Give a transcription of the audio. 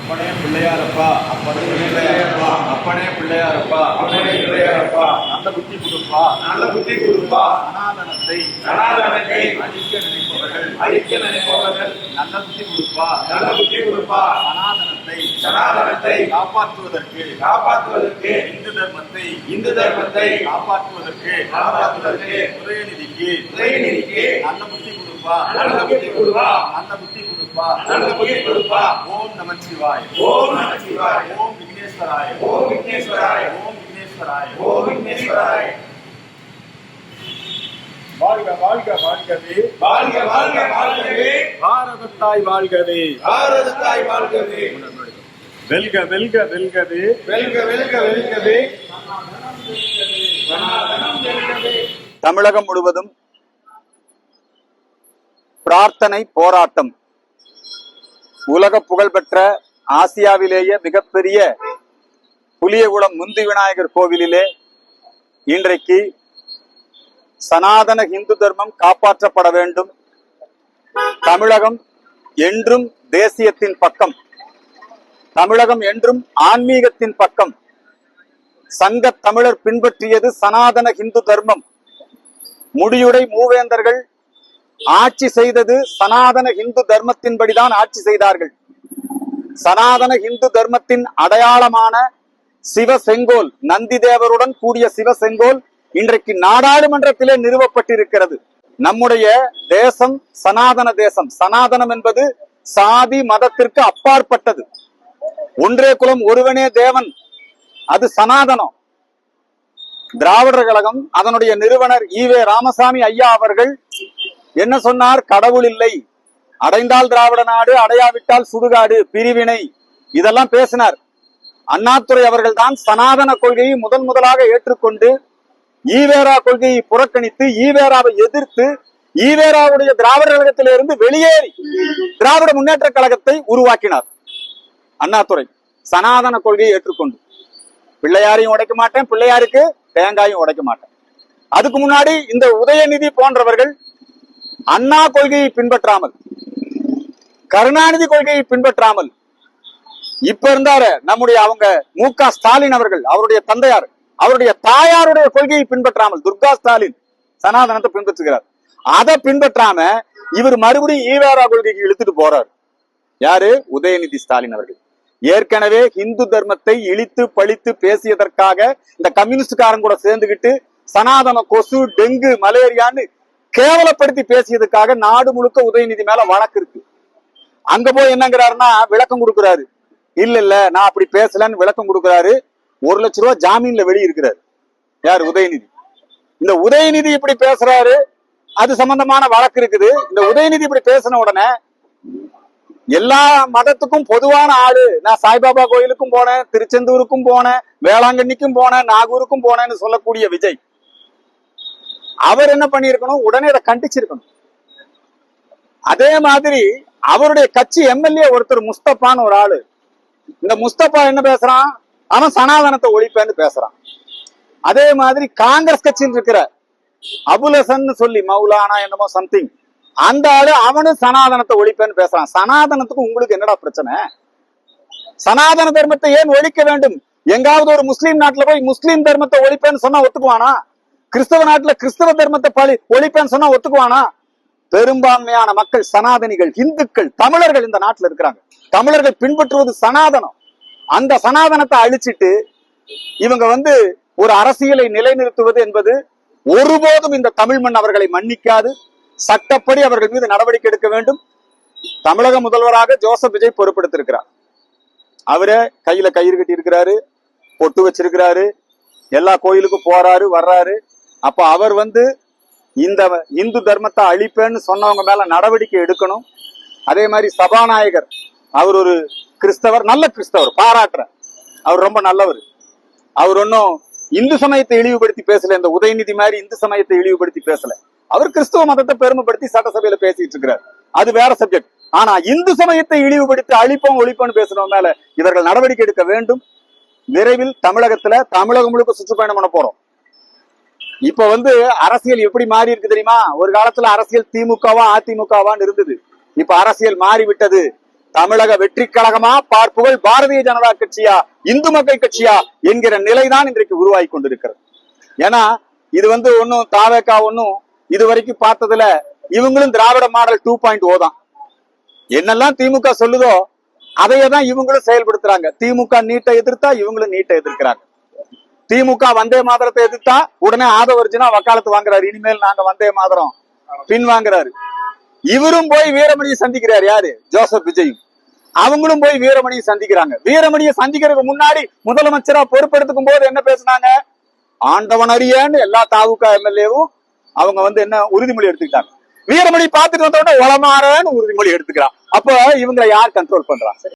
அப்பனே பிள்ளையாரப்பா, அப்பனே பிள்ளையாரப்பா, அப்பனே பிள்ளையாரப்பா, அப்பனே பிள்ளையாரப்பா, நல்ல புத்தி கொடுப்பா, நல்ல புத்தி கொடுப்பா, சனாதனத்தை அழிக்க நினைப்பவர்கள் நல்ல புத்தி கொடுப்பா, நல்ல புத்தி கொடுப்பா, சனாதனத்தை காப்பாற்றுவதற்கு இந்து தர்மத்தை காப்பாற்றுவதற்கு உதயநிதிக்கு நல்ல புத்தி கொடுப்பா, நல்ல புத்தி கொடுப்பா, நல்ல புத்தி கொடுப்பா, நல்ல புத்தி கொடுப்பா. ஓம் நமச்சிவாய, ஓம் நமச்சிவாய, ஓம் விக்னேஸ்வராய, ஓம் விக்னேஸ்வராய, ஓம் விக்னேஸ்வராய, ஓம் விக்னேஸ்வராய. வாழ்க வாழ்க வாழ்கவே, வாழ்க வாழ்க வாழ்கவே, பாரதத்தாய் வாழ்கவே, பாரதத்தாய் வாழ்கவே, வெல்க வெல்க வெல்கவே, வெல்க வெல்க வெல்கவே. தமிழகம் முழுவதும் பிரார்த்தனை போராட்டம். உலக புகழ்பெற்ற ஆசியாவிலேயே மிகப்பெரிய புலியகுளம் முந்தி விநாயகர் கோவிலிலே இன்றைக்கு சனாதன இந்து தர்மம் காப்பாற்றப்பட வேண்டும், தமிழகம் என்றும் தேசியத்தின் பக்கம், தமிழகம் என்றும் ஆன்மீகத்தின் பக்கம், சங்க தமிழர் பின்பற்றியது சனாதன இந்து தர்மம், முடியுடை மூவேந்தர்கள் ஆட்சி செய்தது சனாதன இந்து தர்மத்தின்படிதான் ஆட்சி செய்தார்கள். சனாதன இந்து தர்மத்தின் அடையாளமான சிவ செங்கோல், நந்தி தேவருடன் கூடிய சிவ செங்கோல் இன்றைக்கு நாடாளுமன்றத்திலே நிறுவப்பட்டிருக்கிறது. நம்முடைய தேசம் சனாதன தேசம். சனாதனம் என்பது சாதி மதத்திற்கு அப்பாற்பட்டது. ஒன்றே குலம் ஒருவனே தேவன், அது சனாதனம். திராவிடர் கழகம் அதனுடைய நிறுவனர் ஈவே ராமசாமி ஐயா அவர்கள் என்ன சொன்னார்? கடவுள் இல்லை, அடைந்தால் திராவிட நாடு, அடையாவிட்டால் சுடுகாடு, பிரிவினை, இதெல்லாம் பேசினார். அண்ணாதுரை அவர்கள் தான் சனாதன கொள்கையை முதலாக ஏற்றுக்கொண்டு ஈவேரா கொள்கையை புறக்கணித்து ஈவேராவை எதிர்த்து ஈவேராவுடைய திராவிட கழகத்திலிருந்து வெளியேறி திராவிட முன்னேற்ற கழகத்தை உருவாக்கினார். அண்ணாதுரை சனாதன கொள்கையை ஏற்றுக்கொண்டு பிள்ளையாரையும் உடைக்க மாட்டேன், பிள்ளையாருக்கு தேங்காயும் உடைக்க மாட்டேன். அதுக்கு முன்னாடி இந்த உதயநிதி போன்றவர்கள் அண்ணா கொள்கையை பின்பற்றாமல், கருணாநிதி கொள்கையை பின்பற்றாமல், இப்ப இருந்தாரு நம்முடைய அவங்க மு.க. ஸ்டாலின் அவர்கள், அவருடைய தந்தையார், அவருடைய தாயாருடைய கொள்கையை பின்பற்றாமல், துர்கா ஸ்டாலின் சனாதனத்தை பின்பற்றுகிறார். அதை பின்பற்றாம இவர் மறுபடியும் ஈவேரா கொள்கைக்கு இழுத்துட்டு போறார். யாரு? உதயநிதி ஸ்டாலின் அவர்கள். ஏற்கனவே இந்து தர்மத்தை இழித்து பழித்து பேசியதற்காக இந்த கம்யூனிஸ்டுக்காரன் கூட சேர்ந்துகிட்டு சனாதன கொசு, டெங்கு, மலேரியான்னு கேவலப்படுத்தி பேசியதுக்காக நாடு முழுக்க உதயநிதி மேல வழக்கு இருக்கு. அங்க போய் என்னங்கிறாருன்னா விளக்கம் கொடுக்கிறாரு. இல்ல நான் அப்படி பேசலன்னு விளக்கம் கொடுக்கிறாரு. 1 லட்சம் ரூபாய் ஜாமீன்ல வெளியிருக்கிறாரு. யார்? உதயநிதி. இந்த உதயநிதி இப்படி பேசுறாரு, அது சம்பந்தமான வழக்கு இருக்குது. இந்த உதயநிதி இப்படி பேசின உடனே எல்லா மதத்துக்கும் பொதுவான ஆளு, நான் சாய்பாபா கோயிலுக்கும் போனேன், திருச்செந்தூருக்கும் போனேன், வேளாங்கண்ணிக்கும் போனேன், நாகூருக்கும் போனேன்னு சொல்லக்கூடிய விஜய் அவர் என்ன பண்ணிருக்கணும்? உடனே அதை கண்டிச்சிருக்கணும். அதே மாதிரி அவருடைய கட்சி எம்எல்ஏ ஒருத்தர் முஸ்தபான்னு ஒரு ஆளு, இந்த முஸ்தபா என்ன பேசுறான்? அவன் சனாதனத்தை ஒழிப்பேன்னு பேசுறான். அதே மாதிரி காங்கிரஸ் கட்சியில் இருக்கிற அபுல் ஹசன் சொல்லி மௌலானா என்னமோ சம்திங், அந்த ஆளு அவனும் சனாதனத்தை ஒழிப்பேன்னு பேசுறான். சனாதனத்துக்கு உங்களுக்கு என்னடா பிரச்சனை? சனாதன தர்மத்தை ஏன் ஒழிக்க வேண்டும்? எங்காவது ஒரு முஸ்லீம் நாட்டுல போய் முஸ்லீம் தர்மத்தை ஒழிப்பேன்னு சொன்னா ஒத்துக்குவானா? கிறிஸ்தவ நாட்டுல கிறிஸ்தவ தர்மத்தை ஒழிப்பேன்னு சொன்னா ஒத்துக்குவானா? பெரும்பான்மையான மக்கள் சனாதனிகள், இந்துக்கள், தமிழர்கள் இந்த நாட்டுல இருக்கிறாங்க. தமிழர்கள் பின்பற்றுவது சனாதனம். அந்த சனாதனத்தை அழிச்சிட்டு இவங்க ஒரு அரசியலை நிலைநிறுத்துவது என்பது ஒருபோதும் இந்த தமிழ் மண் அவர்களை மன்னிக்காது. சட்டப்படி அவர்கள் மீது நடவடிக்கை எடுக்க வேண்டும். தமிழக முதல்வராக ஜோசப் விஜய் பொறுப்பெடுத்திருக்கிறார். அவரே கையில கயிறு கட்டி இருக்கிறாரு, பொட்டு வச்சிருக்கிறாரு, எல்லா கோயிலுக்கும் போறாரு வர்றாரு. அப்ப அவர் இந்த இந்து தர்மத்தை அழிப்பேன்னு சொன்னவங்க மேல நடவடிக்கை எடுக்கணும். அதே மாதிரி சபாநாயகர், அவர் ஒரு கிறிஸ்தவர், நல்ல கிறிஸ்தவர், பாராட்டுற அவர், ரொம்ப நல்லவர். அவர் ஒன்னும் இந்து சமயத்தை இழிவுபடுத்தி பேசல, இந்த உதயநிதி மாதிரி இந்து சமயத்தை இழிவுபடுத்தி பேசல. அவர் கிறிஸ்தவ மதத்தை பெருமைப்படுத்தி சட்டசபையில பேசிட்டு இருக்கிறார், அது வேற சப்ஜெக்ட். ஆனா இந்து சமயத்தை இழிவுபடுத்தி அழிப்போம் ஒழிப்போம்னு பேசுறவங்க மேல இவர்கள் நடவடிக்கை எடுக்க வேண்டும். விரைவில் தமிழகத்துல தமிழகம் முழுக்க சுற்றுப்பயணம் பண்ண போறோம். இப்ப அரசியல் எப்படி மாறி இருக்கு தெரியுமா? ஒரு காலத்துல அரசியல் திமுகவா அதிமுகவான்னு இருந்தது. இப்ப அரசியல் மாறிவிட்டது. தமிழக வெற்றி கழகமா பார்ப்புகள் பாரதிய ஜனதா கட்சியா இந்து மக்கள் கட்சியா என்கிற நிலைதான் இன்றைக்கு உருவாகி கொண்டிருக்கிறது. ஏன்னா இது ஒன்னும் தாவேக்கா ஒன்னும் இதுவரைக்கும் பார்த்ததுல இவங்களும் திராவிட மாடல் 2.0 தான். என்னெல்லாம் திமுக சொல்லுதோ அதையே தான் இவங்களும் செயல்படுத்துறாங்க. திமுக நீட்டை எதிர்த்தா இவங்களும் நீட்டை எதிர்க்கிறாங்க. திமுக வந்தே மாதரத்தை எதிர்த்தா உடனே ஆதவர்ஜுனா வக்காலத்து வாங்குறாரு. இனிமேல் நாங்க வந்தே மாதரம் பின் வாங்குறாரு. இவரும் போய் வீரமணியை சந்திக்கிறார். யாரு? ஜோசப் விஜயும். அவங்களும் போய் வீரமணியை சந்திக்கிறாங்க. வீரமணியை சந்திக்கிறதுக்கு முன்னாடி முதலமைச்சரா பொறுப்பெடுத்துக்கும் போது என்ன பேசினாங்க? ஆண்டவன் அறியன்னு எல்லா தாவுக எம்எல்ஏவும் அவங்க என்ன உறுதிமொழி எடுத்துக்கிட்டாங்க. வீரமணி பார்த்துட்டு வந்த உடனே உளமாறன்னு உறுதிமொழி எடுத்துக்கிறான். அப்ப இவங்களை யார் கண்ட்ரோல் பண்றா?